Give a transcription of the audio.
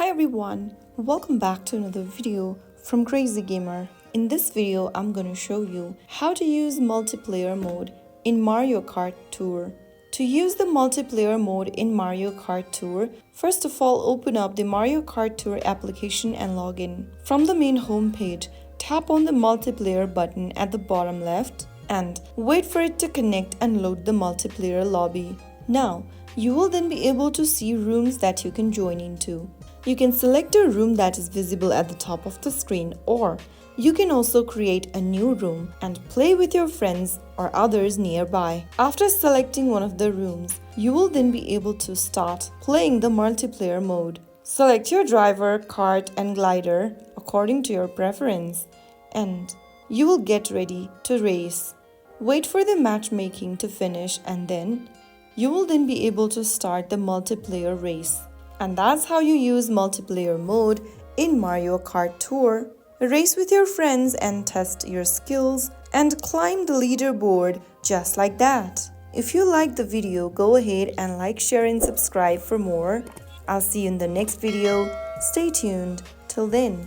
Hi everyone, welcome back to another video from Crazy Gamer. In this video, I'm gonna show you how to use multiplayer mode in Mario Kart Tour. To use the multiplayer mode in Mario Kart Tour, first of all open up the Mario Kart Tour application and log in. From the main home page, tap on the multiplayer button at the bottom left and wait for it to connect and load the multiplayer lobby. Now, you will then be able to see rooms that you can join into. You can select a room that is visible at the top of the screen, or you can also create a new room and play with your friends or others nearby. After selecting one of the rooms, you will then be able to start playing the multiplayer mode. Select your driver, kart and glider according to your preference and you will get ready to race. Wait for the matchmaking to finish and then you will then be able to start the multiplayer race. And that's how you use multiplayer mode in Mario Kart Tour. Race with your friends and test your skills and climb the leaderboard just like that. If you liked the video, go ahead and like, share and subscribe for more. I'll see you in the next video. Stay tuned. Till then.